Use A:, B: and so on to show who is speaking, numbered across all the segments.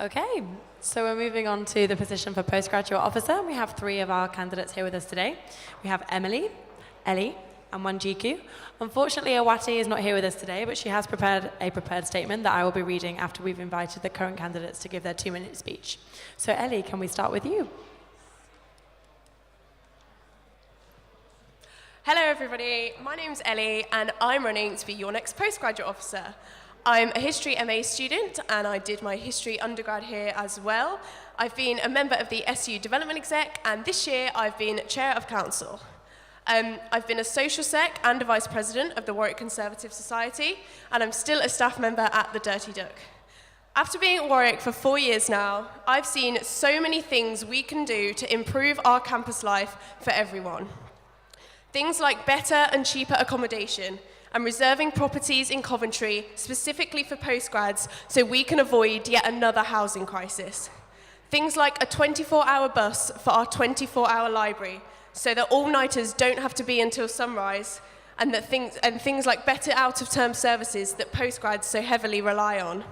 A: Okay, so we're moving on to the position for postgraduate officer. We have 3 of our candidates here with us today. We have Emily, Ellie, and Wanjiku. Unfortunately, Awati is not here with us today, but she has prepared a prepared statement that I will be reading after we've invited the current candidates to give their 2-minute speech. So Ellie, can we start with you?
B: Hello everybody, my name's Ellie and I'm running to be your next postgraduate officer. I'm a History MA student and I did my History undergrad here as well. I've been a member of the SU Development Exec and this year I've been Chair of Council. I've been a Social Sec and a Vice President of the Warwick Conservative Society and I'm still a staff member at the Dirty Duck. After being at Warwick for 4 years now, I've seen so many things we can do to improve our campus life for everyone. Things like better and cheaper accommodation and reserving properties in Coventry specifically for postgrads so we can avoid yet another housing crisis. Things like a 24-hour bus for our 24-hour library so that all-nighters don't have to be until sunrise and things like better out-of-term services that postgrads so heavily rely on.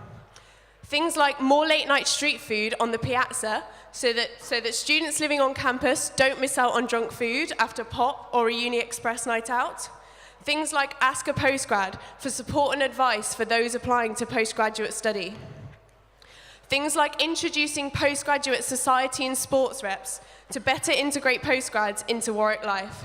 B: Things like more late-night street food on the piazza so that students living on campus don't miss out on junk food after pop or a Uni Express night out. Things like Ask a Postgrad for support and advice for those applying to postgraduate study. Things like introducing postgraduate society and sports reps to better integrate postgrads into Warwick life.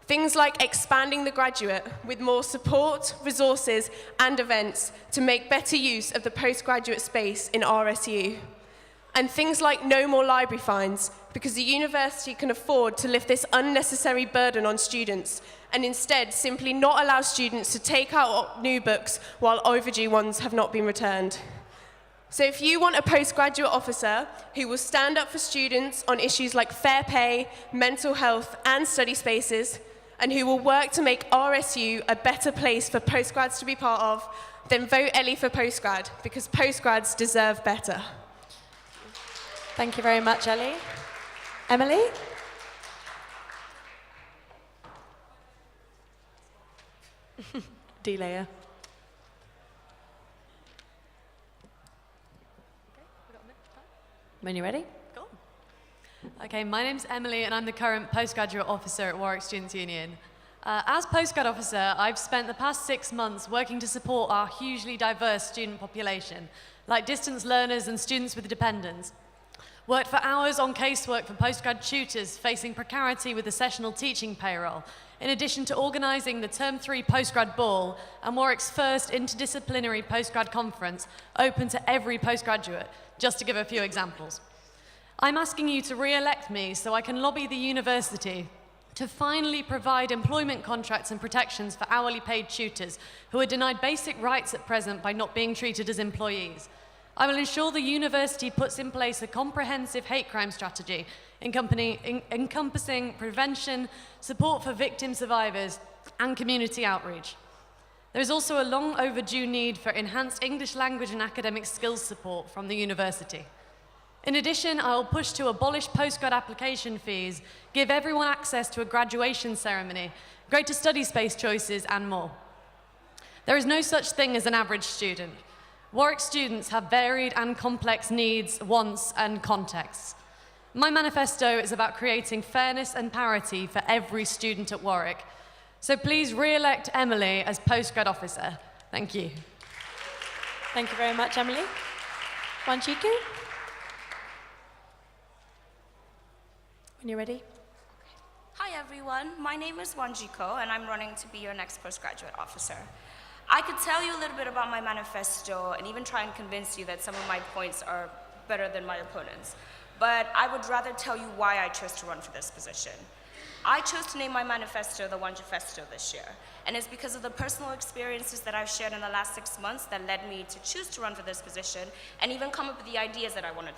B: Things like expanding the graduate with more support, resources, and events to make better use of the postgraduate space in RSU. And things like no more library fines, because the university can afford to lift this unnecessary burden on students and instead simply not allow students to take out new books while overdue ones have not been returned. So if you want a postgraduate officer who will stand up for students on issues like fair pay, mental health, and study spaces, and who will work to make RSU a better place for postgrads to be part of, then vote Ellie for postgrad, because postgrads deserve better.
A: Thank you very much, Ellie. Emily? D-layer. When you're ready.
C: Cool. Okay, my name's Emily and I'm the current postgraduate officer at Warwick Students' Union. As postgrad officer, I've spent the past 6 months working to support our hugely diverse student population, like distance learners and students with dependents. Worked for hours on casework for postgrad tutors facing precarity with the sessional teaching payroll, in addition to organising the Term 3 postgrad ball and Warwick's first interdisciplinary postgrad conference open to every postgraduate, just to give a few examples. I'm asking you to re-elect me so I can lobby the university to finally provide employment contracts and protections for hourly paid tutors who are denied basic rights at present by not being treated as employees. I will ensure the university puts in place a comprehensive hate crime strategy encompassing prevention, support for victim survivors, and community outreach. There is also a long overdue need for enhanced English language and academic skills support from the university. In addition, I will push to abolish postgrad application fees, give everyone access to a graduation ceremony, greater study space choices, and more. There is no such thing as an average student. Warwick students have varied and complex needs, wants, and contexts. My manifesto is about creating fairness and parity for every student at Warwick. So please re-elect Emily as postgrad officer. Thank you.
A: Thank you very much, Emily. Wanjiku? When you're ready.
D: Hi everyone, my name is Wanjiku and I'm running to be your next postgraduate officer. I could tell you a little bit about my manifesto and even try and convince you that some of my points are better than my opponents, but I would rather tell you why I chose to run for this position. I chose to name my manifesto the Wanjifesto this year, and it's because of the personal experiences that I've shared in the last 6 months that led me to choose to run for this position and even come up with the ideas that I wanted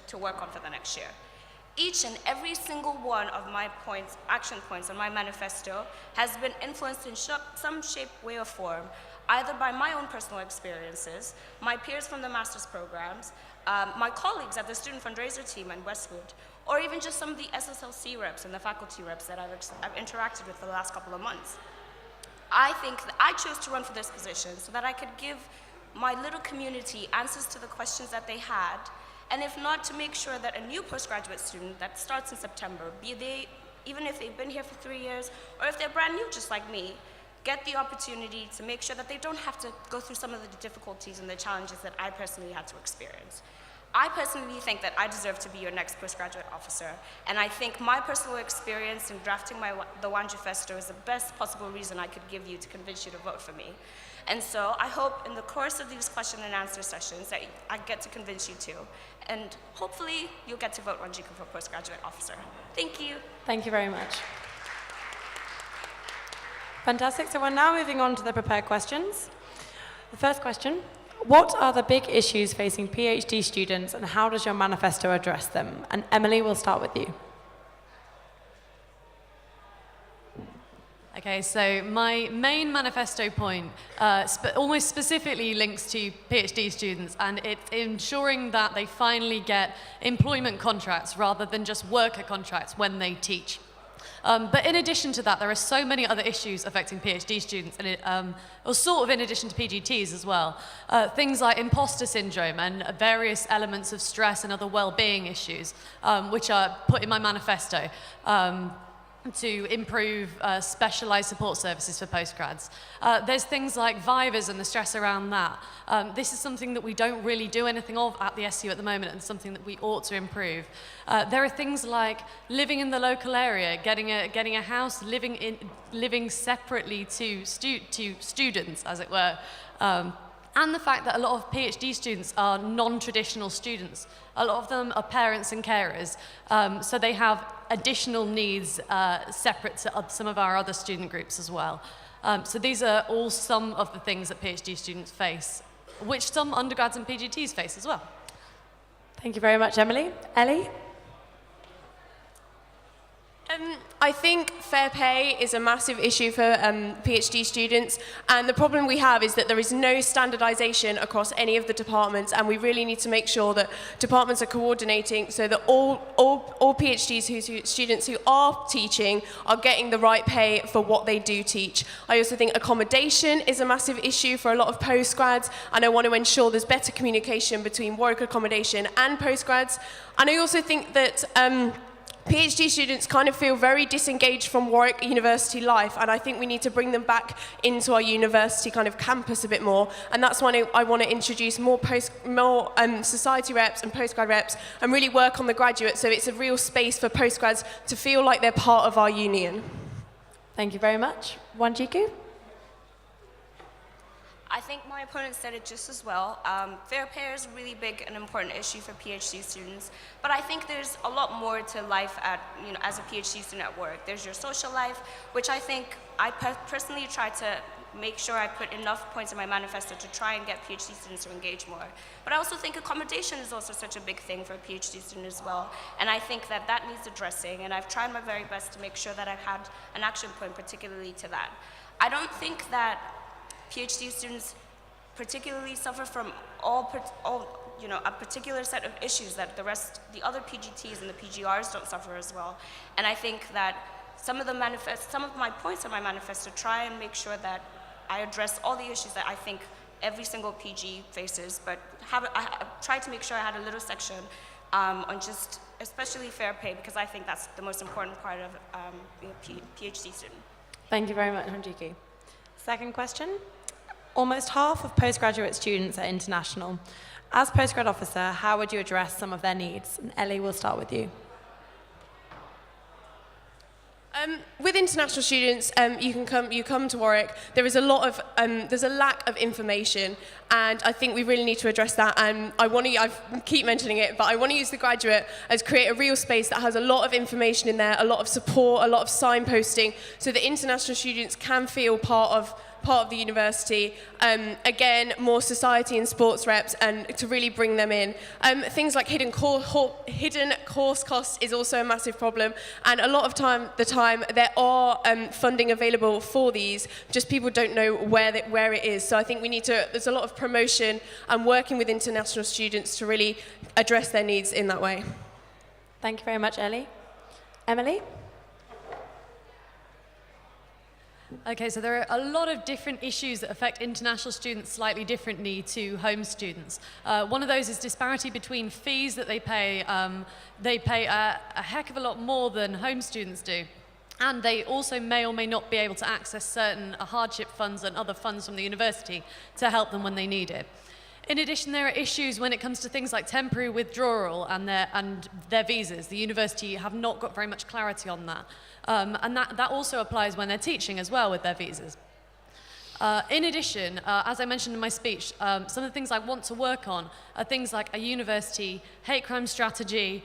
D: to work on for the next year. Each and every single one of my points, action points on my manifesto has been influenced in some shape, way, or form, either by my own personal experiences, my peers from the master's programs, my colleagues at the student fundraiser team in Westwood, or even just some of the SSLC reps and the faculty reps that I've interacted with for the last couple of months. I think that I chose to run for this position so that I could give my little community answers to the questions that they had, and if not, to make sure that a new postgraduate student that starts in September, even if they've been here for 3 years, or if they're brand new just like me, get the opportunity to make sure that they don't have to go through some of the difficulties and the challenges that I personally had to experience. I personally think that I deserve to be your next postgraduate officer, and I think my personal experience in drafting the Wanjifesto is the best possible reason I could give you to convince you to vote for me. And so I hope in the course of these question and answer sessions that I get to convince you to, and hopefully you'll get to vote Wanjiku for postgraduate officer. Thank you.
A: Thank you very much. Fantastic. So we're now moving on to the prepared questions. The first question, what are the big issues facing PhD students and how does your manifesto address them? And Emily, we'll start with you.
C: Okay, so my main manifesto point almost specifically links to PhD students, and it's ensuring that they finally get employment contracts rather than just worker contracts when they teach. But in addition to that, there are so many other issues affecting PhD students, and or sort of in addition to PGTs as well. Things like imposter syndrome and various elements of stress and other well-being issues, which are put in my manifesto to improve specialized support services for postgrads. There's things like vivas and the stress around that. This is something that we don't really do anything of at the SU at the moment, and something that we ought to improve. There are things like living in the local area, getting a house, living separately to students, as it were. And the fact that a lot of PhD students are non-traditional students. A lot of them are parents and carers, so they have additional needs separate to some of our other student groups as well. So these are all some of the things that PhD students face, which some undergrads and PGTs face as well.
A: Thank you very much, Emily. Ellie?
B: I think fair pay is a massive issue for PhD students, and the problem we have is that there is no standardization across any of the departments, and we really need to make sure that departments are coordinating so that all PhD students who are teaching are getting the right pay for what they do teach. I also think accommodation is a massive issue for a lot of postgrads, and I want to ensure there's better communication between Warwick accommodation and postgrads. And I also think that PhD students kind of feel very disengaged from Warwick University life, and I think we need to bring them back into our university kind of campus a bit more, and that's why I want to introduce more society reps and postgrad reps and really work on the graduates so it's a real space for postgrads to feel like they're part of our union.
A: Thank you very much. Wanjiku?
D: I think my opponent said it just as well. Fair pay is a really big and important issue for PhD students, but I think there's a lot more to life as a PhD student at work. There's your social life, which I think I personally try to make sure I put enough points in my manifesto to try and get PhD students to engage more. But I also think accommodation is also such a big thing for a PhD student as well, and I think that needs addressing, and I've tried my very best to make sure that I've had an action point particularly to that. I don't think that PhD students particularly suffer from a particular set of issues that the other PGTs and the PGRs don't suffer as well. And I think that some of my points in my manifesto try and make sure that I address all the issues that I think every single PG faces, but I tried to make sure I had a little section on just especially fair pay, because I think that's the most important part of being a PhD student.
A: Thank you very much, Wanjiku. Second question. Almost half of postgraduate students are international. As postgrad officer, how would you address some of their needs? And Ellie, we'll start with you.
B: With international students, you come to Warwick. There is there's a lack of information, and I think we really need to address that. And I keep mentioning it, but I want to use the graduate as create a real space that has a lot of information in there, a lot of support, a lot of signposting, so that international students can feel part of the university. Again, more society and sports reps, and to really bring them in. Things like hidden course costs is also a massive problem, and a lot of the time there are funding available for these, just people don't know where it is. So I think there's a lot of promotion and working with international students to really address their needs in that way.
A: Thank you very much, Ellie. Emily?
C: Okay, so there are a lot of different issues that affect international students slightly differently to home students. One of those is disparity between fees that they pay. They pay a heck of a lot more than home students do. And they also may or may not be able to access certain hardship funds and other funds from the university to help them when they need it. In addition, there are issues when it comes to things like temporary withdrawal and their visas. The university have not got very much clarity on that. And that also applies when they're teaching as well with their visas. In addition, as I mentioned in my speech, some of the things I want to work on are things like a university hate crime strategy,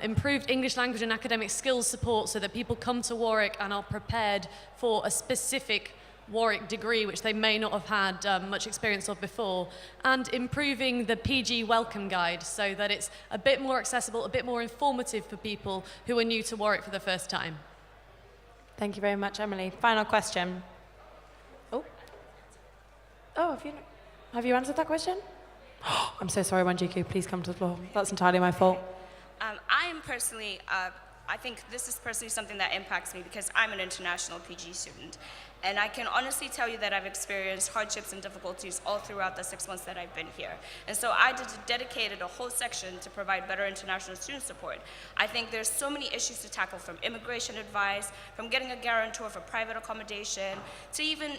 C: improved English language and academic skills support so that people come to Warwick and are prepared for a specific Warwick degree, which they may not have had much experience of before, and improving the PG welcome guide so that it's a bit more accessible, a bit more informative for people who are new to Warwick for the first time.
A: Thank you very much, Emily. Final question. Oh, have you answered that question? I'm so sorry, Wanjiku. Please come to the floor. That's entirely my fault.
D: I am personally, I think this is personally something that impacts me because I'm an international PG student. And I can honestly tell you that I've experienced hardships and difficulties all throughout the 6 months that I've been here. And so I dedicated a whole section to provide better international student support. I think there's so many issues to tackle, from immigration advice, from getting a guarantor for private accommodation, to even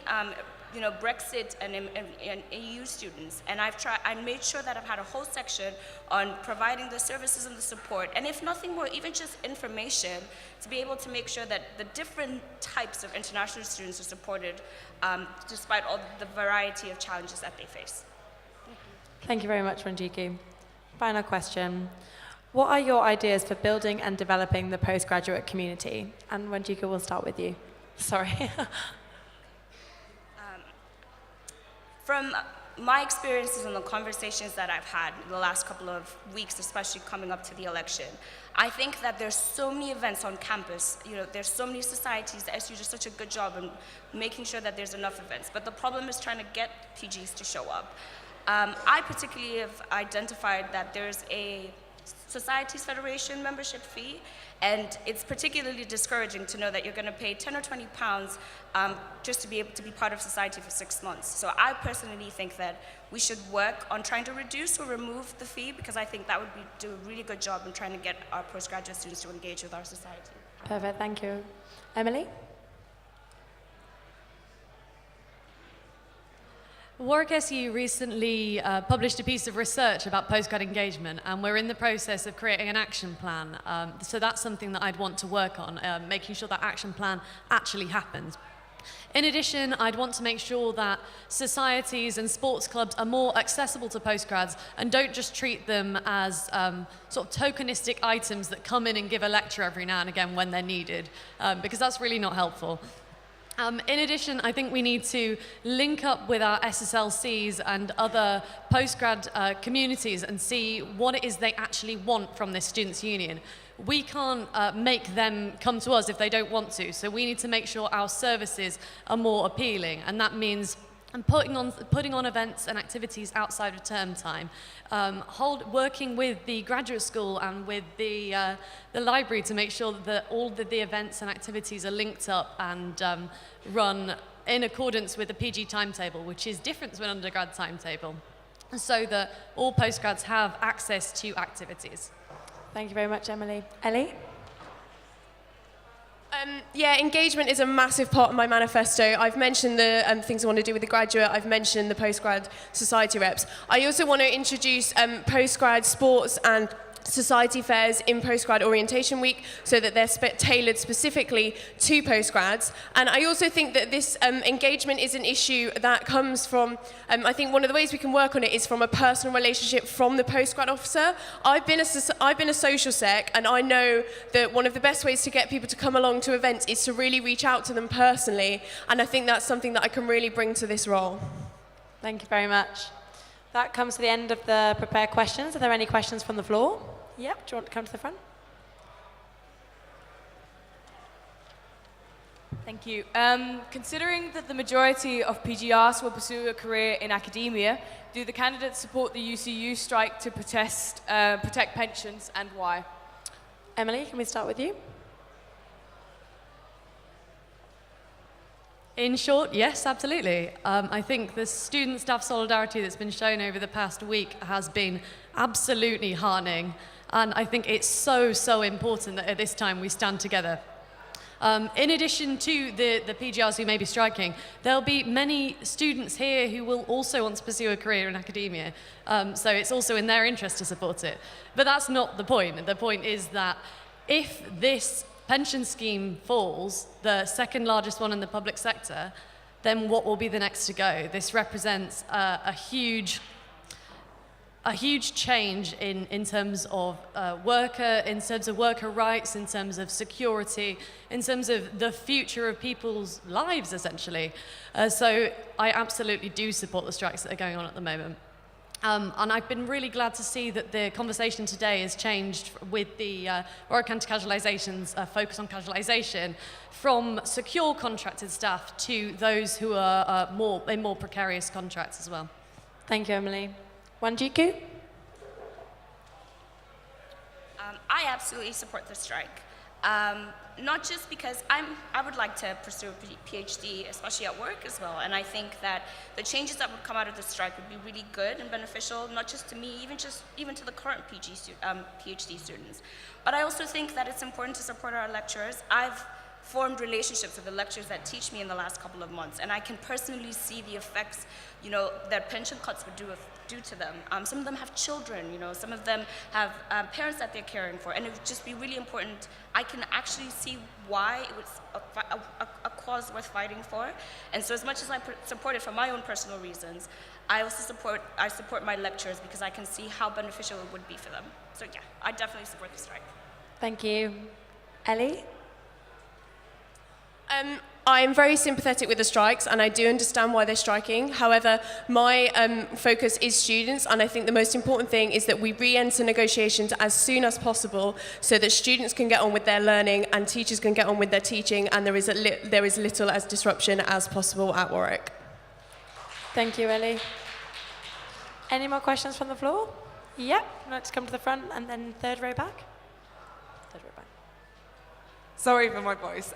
D: Brexit and EU students. And I made sure that I've had a whole section on providing the services and the support, and if nothing more, even just information to be able to make sure that the different types of international students are supported despite all the variety of challenges that they face.
A: Thank you very much, Wanjiku. Final question. What are your ideas for building and developing the postgraduate community? And Wanjiku, we'll start with you. Sorry.
D: From my experiences and the conversations that I've had in the last couple of weeks, especially coming up to the election, I think that there's so many events on campus. There's so many societies. The SU does such a good job in making sure that there's enough events. But the problem is trying to get PGs to show up. I particularly have identified that there's a Societies Federation membership fee, and it's particularly discouraging to know that you're going to pay 10 or 20 pounds just to be able to be part of society for 6 months. So I personally think that we should work on trying to reduce or remove the fee, because I think that would do a really good job in trying to get our postgraduate students to engage with our society.
A: Perfect, thank you. Emily?
C: Warwick SU recently published a piece of research about postgrad engagement, and we're in the process of creating an action plan. So that's something that I'd want to work on, making sure that action plan actually happens. In addition, I'd want to make sure that societies and sports clubs are more accessible to postgrads and don't just treat them as sort of tokenistic items that come in and give a lecture every now and again when they're needed, because that's really not helpful. In addition, I think we need to link up with our SSLCs and other postgrad communities and see what it is they actually want from this students' union. We can't make them come to us if they don't want to, so we need to make sure our services are more appealing, and that means putting on events and activities outside of term time, working with the graduate school and with the library to make sure that all the events and activities are linked up and run in accordance with the PG timetable, which is different to an undergrad timetable, so that all postgrads have access to activities.
A: Thank you very much, Emily. Ellie?
B: Yeah, engagement is a massive part of my manifesto. I've mentioned the things I want to do with the graduate. I've mentioned the postgrad society reps. I also want to introduce postgrad sports and society fairs in postgrad orientation week so that they're tailored specifically to postgrads. And I also think that this engagement is an issue that comes from, I think one of the ways we can work on it is from a personal relationship from the postgrad officer. I've been a social sec, and I know that one of the best ways to get people to come along to events is to really reach out to them personally, and I think that's something that I can really bring to this role.
A: Thank you very much. That comes to the end of the prepared questions. Are there any questions from the floor? Yep, do you want to come to the front?
E: Thank you. Considering that the majority of PGRs will pursue a career in academia, do the candidates support the UCU strike to protect pensions, and why?
A: Emily, can we start with you?
C: In short, yes, absolutely. I think the student-staff solidarity that's been shown over the past week has been absolutely heartening, and I think it's so, so important that at this time we stand together. In addition to the PGRs who may be striking, there'll be many students here who will also want to pursue a career in academia, so it's also in their interest to support it. But that's not the point. The point is that if this pension scheme falls, the second largest one in the public sector, then what will be the next to go? This represents a huge change in terms of worker rights, in terms of security, in terms of the future of people's lives, essentially. So I absolutely do support the strikes that are going on at the moment. And I've been really glad to see that the conversation today has changed with the Warwick Anti-Casualisation's focus on casualisation from secure contracted staff to those who are in more precarious contracts as well.
A: Thank you, Emily. Wanjiku?
D: I absolutely support the strike. Not just because I would like to pursue a PhD, especially at work as well. And I think that the changes that would come out of the strike would be really good and beneficial, not just to me, even to the current PhD students. But I also think that it's important to support our lecturers. I've formed relationships with the lecturers that teach me in the last couple of months, and I can personally see the effects, that pension cuts would do to them. Some of them have children, some of them have parents that they're caring for, and it would just be really important. I can actually see why it was a cause worth fighting for, and so as much as I support it for my own personal reasons, I also support my lecturers because I can see how beneficial it would be for them. So yeah, I definitely support the strike.
A: Thank you. Ellie?
B: I'm very sympathetic with the strikes, and I do understand why they're striking. However, my focus is students, and I think the most important thing is that we re-enter negotiations as soon as possible so that students can get on with their learning and teachers can get on with their teaching, and there is little as disruption as possible at Warwick.
A: Thank you, Ellie. Any more questions from the floor? Yep, let's come to the front and then third row back. Third row back.
F: Sorry for my voice.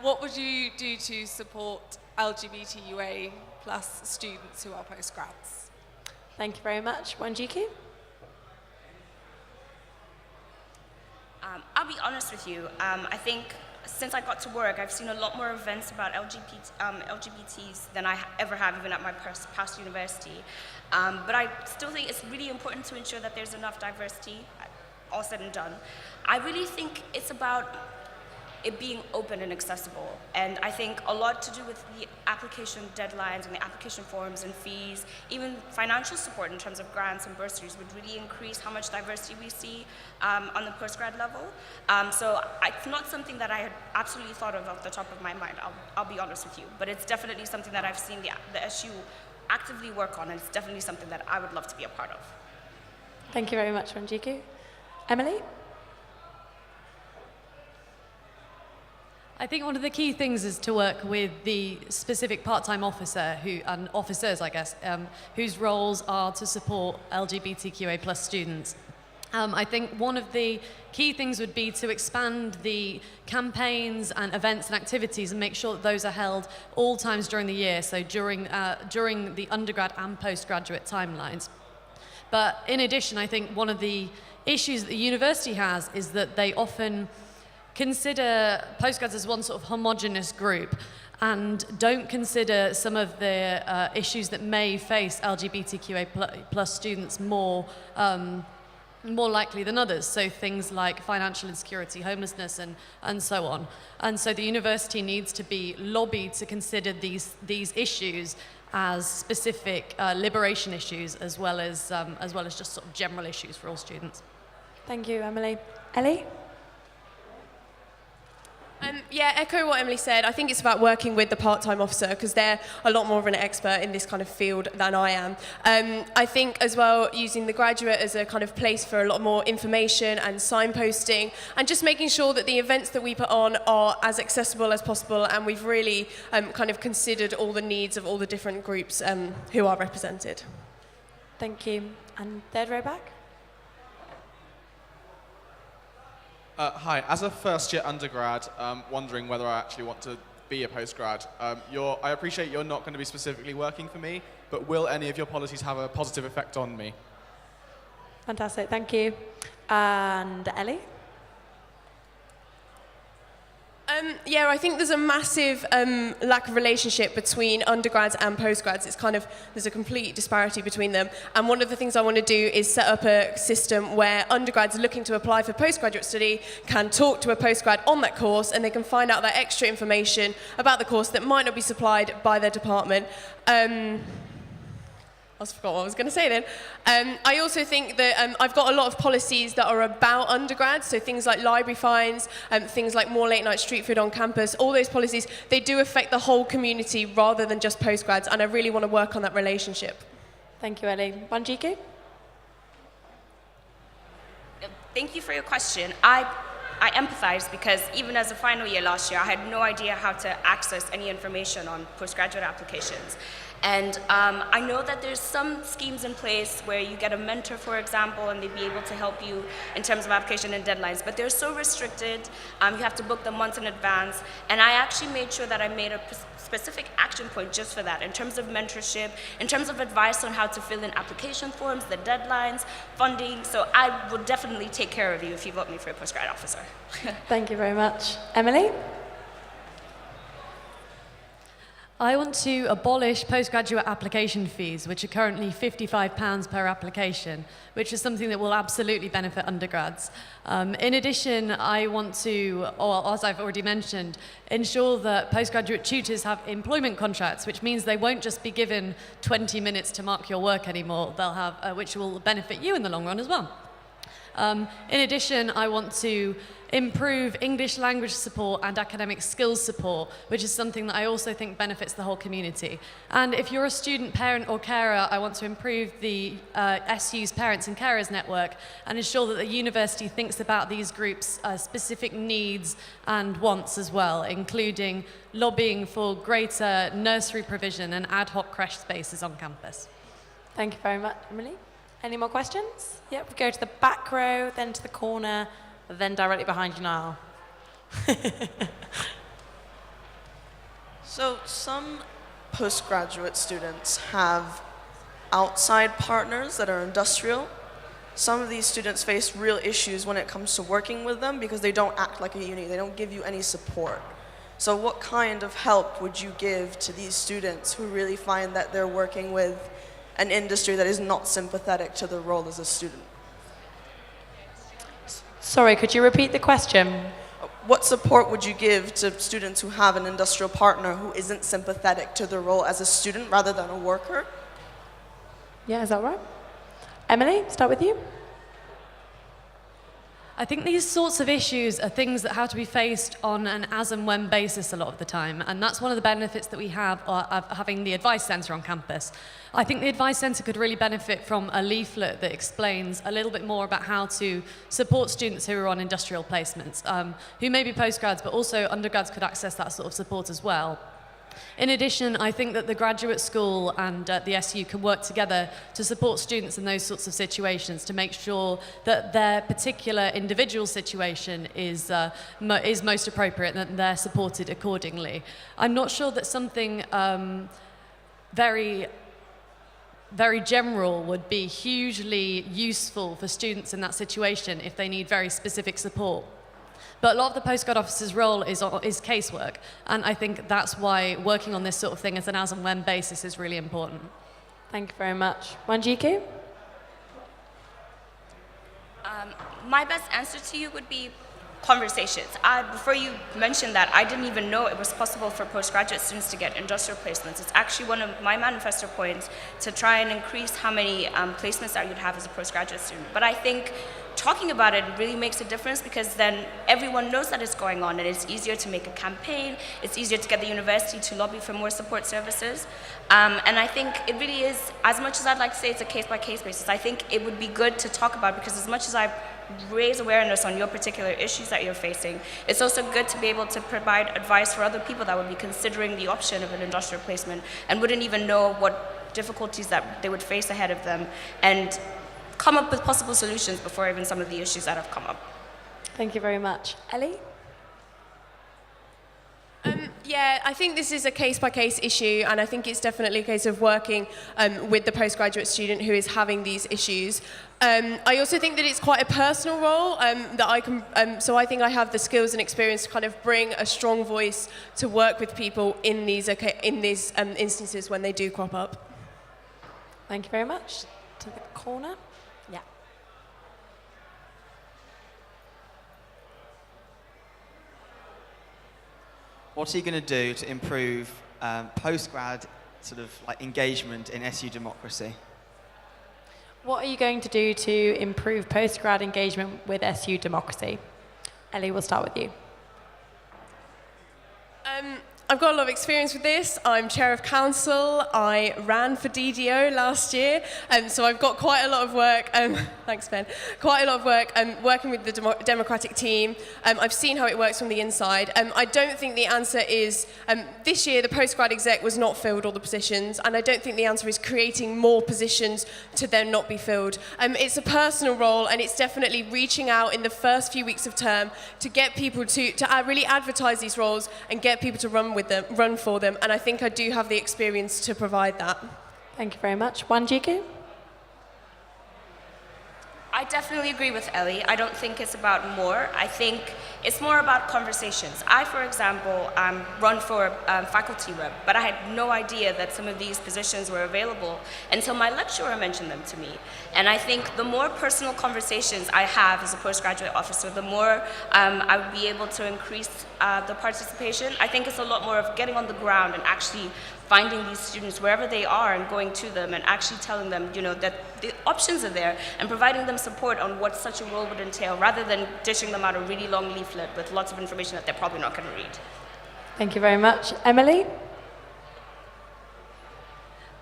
F: What would you do to support LGBTQA plus students who are postgrads?
A: Thank you very much. Wanjiku?
D: I'll be honest with you. I think since I got to work, I've seen a lot more events about LGBTs than I ever have, even at my past university. But I still think it's really important to ensure that there's enough diversity, all said and done. I really think it's about it being open and accessible. And I think a lot to do with the application deadlines and the application forms and fees, even financial support in terms of grants and bursaries would really increase how much diversity we see on the postgrad level. So it's not something that I had absolutely thought of off the top of my mind, I'll be honest with you. But it's definitely something that I've seen the SU actively work on, and it's definitely something that I would love to be a part of.
A: Thank you very much, Wanjiku. Emily?
C: I think one of the key things is to work with the specific part-time officer and officers, I guess, whose roles are to support LGBTQA plus students. I think one of the key things would be to expand the campaigns and events and activities and make sure that those are held all times during the year, so during the undergrad and postgraduate timelines. But in addition, I think one of the issues that the university has is that they often consider postgrads as one sort of homogenous group and don't consider some of the issues that may face LGBTQA plus students more likely than others. So things like financial insecurity, homelessness, and so on. And so the university needs to be lobbied to consider these issues as specific liberation issues as well as just sort of general issues for all students.
A: Thank you, Emily. Ellie?
B: Yeah, echo what Emily said. I think it's about working with the part-time officer because they're a lot more of an expert in this kind of field than I am. I think as well using the graduate as a kind of place for a lot more information and signposting and just making sure that the events that we put on are as accessible as possible, and we've really kind of considered all the needs of all the different groups who are represented.
A: Thank you. And third row back?
G: Hi, as a first-year undergrad, wondering whether I actually want to be a postgrad. I appreciate you're not going to be specifically working for me, but will any of your policies have a positive effect on me?
A: Fantastic, thank you. And Ellie?
B: Yeah, I think there's a massive lack of relationship between undergrads and postgrads. It's kind of, there's a complete disparity between them. And one of the things I want to do is set up a system where undergrads looking to apply for postgraduate study can talk to a postgrad on that course, and they can find out that extra information about the course that might not be supplied by their department. I forgot what I was going to say then. I also think that I've got a lot of policies that are about undergrads, so things like library fines, things like more late night street food on campus, all those policies, they do affect the whole community rather than just postgrads, and I really want to work on that relationship.
A: Thank you, Ellie. Wanjiku?
D: Thank you for your question. I empathize because even as a final year last year, I had no idea how to access any information on postgraduate applications. And I know that there's some schemes in place where you get a mentor, for example, and they'd be able to help you in terms of application and deadlines, but they're so restricted. You have to book them months in advance. And I actually made sure that I made a specific action point just for that, in terms of mentorship, in terms of advice on how to fill in application forms, the deadlines, funding. So I will definitely take care of you if you vote me for a postgrad officer.
A: Thank you very much. Emily?
C: I want to abolish postgraduate application fees, which are currently £55 per application, which is something that will absolutely benefit undergrads. In addition, I want to, or as I've already mentioned, ensure that postgraduate tutors have employment contracts, which means they won't just be given 20 minutes to mark your work anymore. They'll have, which will benefit you in the long run as well. In addition, I want to improve English language support and academic skills support, which is something that I also think benefits the whole community. And if you're a student, parent or carer, I want to improve the SU's Parents and Carers Network and ensure that the university thinks about these groups' specific needs and wants as well, including lobbying for greater nursery provision and ad hoc crash spaces on campus.
A: Thank you very much, Emily. Any more questions? Yep, we go to the back row, then to the corner, then directly behind you, Niall.
H: So some postgraduate students have outside partners that are industrial. Some of these students face real issues when it comes to working with them because they don't act like a uni, they don't give you any support. So what kind of help would you give to these students who really find that they're working with an industry that is not sympathetic to their role as a student?
A: Sorry, could you repeat the question?
H: What support would you give to students who have an industrial partner who isn't sympathetic to their role as a student rather than a worker?
A: Yeah, is that right? Emily, start with you.
C: I think these sorts of issues are things that have to be faced on an as and when basis a lot of the time, and that's one of the benefits that we have of having the Advice Centre on campus. I think the Advice Centre could really benefit from a leaflet that explains a little bit more about how to support students who are on industrial placements, who may be postgrads, but also undergrads could access that sort of support as well. In addition, I think that the graduate school and the SU can work together to support students in those sorts of situations to make sure that their particular individual situation is most appropriate and that they're supported accordingly. I'm not sure that something very general would be hugely useful for students in that situation if they need very specific support. But a lot of the postgrad officer's role is casework, and I think that's why working on this sort of thing as an as and when basis is really important.
A: Thank you very much. Wanjiku?
D: My best answer to you would be conversations. Before you mentioned that, I didn't even know it was possible for postgraduate students to get industrial placements. It's actually one of my manifesto points to try and increase how many placements that you'd have as a postgraduate student. But I think talking about it really makes a difference because then everyone knows that it's going on and it's easier to make a campaign, it's easier to get the university to lobby for more support services. And I think it really is, as much as I'd like to say it's a case-by-case basis, I think it would be good to talk about because as much as I raise awareness on your particular issues that you're facing, it's also good to be able to provide advice for other people that would be considering the option of an industrial placement and wouldn't even know what difficulties that they would face ahead of them and come up with possible solutions before even some of the issues that have come up.
A: Thank you very much. Ellie?
B: Yeah, I think this is a case-by-case issue, and I think it's definitely a case of working with the postgraduate student who is having these issues. I also think that it's quite a personal role that I can, so I think I have the skills and experience to kind of bring a strong voice to work with people in these instances when they do crop up.
A: Thank you very much. To the corner. Yeah.
I: What are you going to do to improve post-grad sort of like engagement in SU democracy?
A: What are you going to do to improve post-grad engagement with SU democracy? Ellie, we'll start with you.
B: I've got a lot of experience with this. I'm chair of council. I ran for DDO last year, so I've got quite a lot of work. Thanks, Ben. Quite a lot of work working with the democratic team. I've seen how it works from the inside. I don't think the answer is this year the postgrad exec was not filled all the positions, and I don't think the answer is creating more positions to then not be filled. It's a personal role, and it's definitely reaching out in the first few weeks of term to get people to really advertise these roles and get people to run for them, and I think I do have the experience to provide that.
A: Thank you very much. Wanjiku?
D: I definitely agree with Ellie. I don't think it's about more. I think it's more about conversations. I, for example, run for faculty rep, but I had no idea that some of these positions were available until my lecturer mentioned them to me. And I think the more personal conversations I have as a postgraduate officer, the more I would be able to increase the participation. I think it's a lot more of getting on the ground and actually finding these students wherever they are and going to them and actually telling them, you know, that the options are there and providing them support on what such a role would entail rather than dishing them out a really long leaflet with lots of information that they're probably not going to read.
A: Thank you very much. Emily?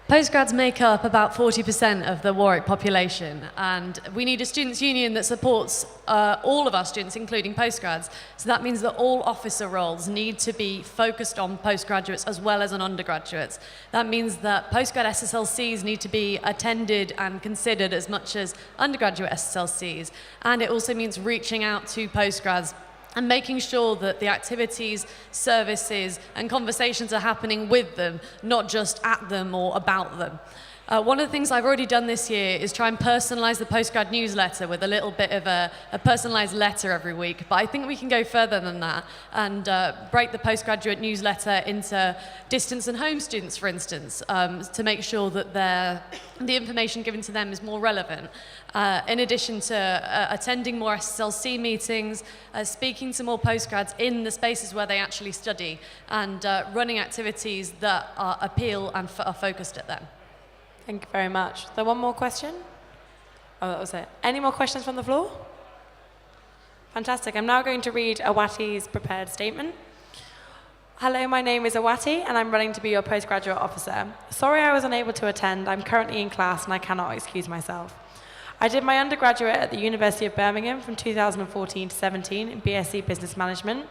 C: Postgrads make up about 40% of the Warwick population, and we need a students' union that supports all of our students, including postgrads. So that means that all officer roles need to be focused on postgraduates as well as on undergraduates. That means that postgrad SSLCs need to be attended and considered as much as undergraduate SSLCs, and it also means reaching out to postgrads and making sure that the activities, services, and conversations are happening with them, not just at them or about them. One of the things I've already done this year is try and personalise the postgrad newsletter with a little bit of a personalised letter every week, but I think we can go further than that and break the postgraduate newsletter into distance and home students, for instance, to make sure that the information given to them is more relevant. In addition to attending more SSLC meetings, speaking to more postgrads in the spaces where they actually study, and running activities that appeal and are focused at them.
A: Thank you very much. So one more question? Oh, that was it. Any more questions from the floor? Fantastic. I'm now going to read Awati's prepared statement. Hello, my name is Awati, and I'm running to be your postgraduate officer. Sorry I was unable to attend. I'm currently in class, and I cannot excuse myself. I did my undergraduate at the University of Birmingham from 2014 to 17 in BSc Business Management.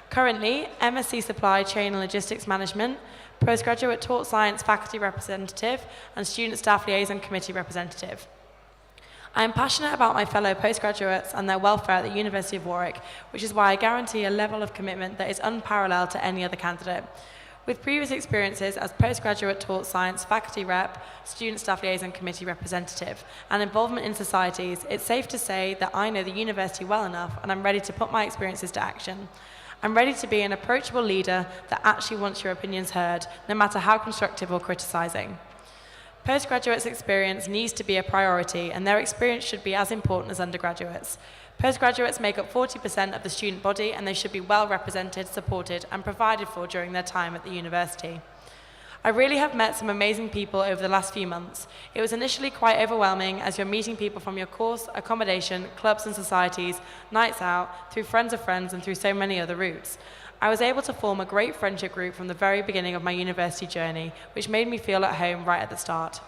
A: Currently, MSc Supply Chain and Logistics Management, postgraduate taught science faculty representative, and student staff liaison committee representative. I am passionate about my fellow postgraduates and their welfare at the University of Warwick, which is why I guarantee a level of commitment that is unparalleled to any other candidate. With previous experiences as postgraduate taught science faculty rep, student staff liaison committee representative, and involvement in societies, it's safe to say that I know the university well enough and I'm ready to put my experiences to action. I'm ready to be an approachable leader that actually wants your opinions heard, no matter how constructive or criticising. Postgraduates' experience needs to be a priority, and their experience should be as important as undergraduates. Postgraduates make up 40% of the student body, and they should be well represented, supported, and provided for during their time at the university. I really have met some amazing people over the last few months. It was initially quite overwhelming as you're meeting people from your course, accommodation, clubs and societies, nights out, through friends of friends, and through so many other routes. I was able to form a great friendship group from the very beginning of my university journey, which made me feel at home right at the start.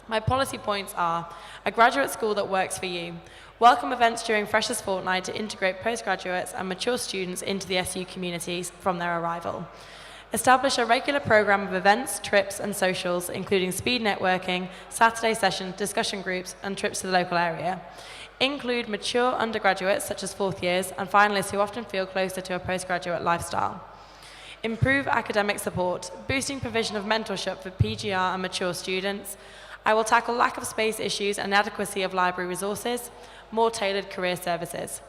A: My policy points are: a graduate school that works for you, welcome events during Freshers' Fortnight to integrate postgraduates and mature students into the SU communities from their arrival. Establish a regular program of events, trips and socials, including speed networking, Saturday sessions, discussion groups and trips to the local area. Include mature undergraduates such as fourth years and finalists who often feel closer to a postgraduate lifestyle. improve academic support, boosting provision of mentorship for PGR and mature students. I will tackle lack of space issues and inadequacy of library resources, more tailored career services.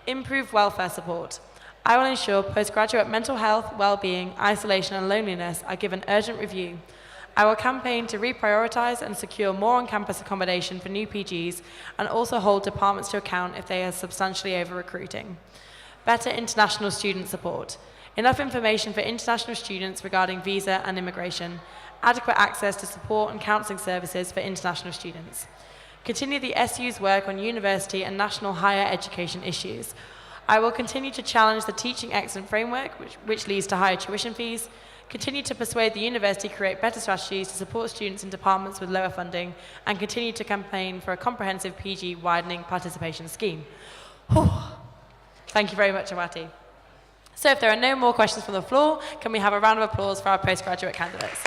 A: Improve welfare support. I will ensure postgraduate mental health, well-being, isolation and loneliness are given urgent review. I will campaign to reprioritise and secure more on-campus accommodation for new PGs and also hold departments to account if they are substantially over-recruiting. Better international student support. Enough information for international students regarding visa and immigration. Adequate access to support and counselling services for international students. Continue the SU's work on university and national higher education issues. I will continue to challenge the teaching excellence framework, which leads to higher tuition fees. Continue to persuade the university to create better strategies to support students in departments with lower funding, and continue to campaign for a comprehensive PG widening participation scheme. Whew. Thank you very much, Awati. So if there are no more questions from the floor, can we have a round of applause for our postgraduate candidates?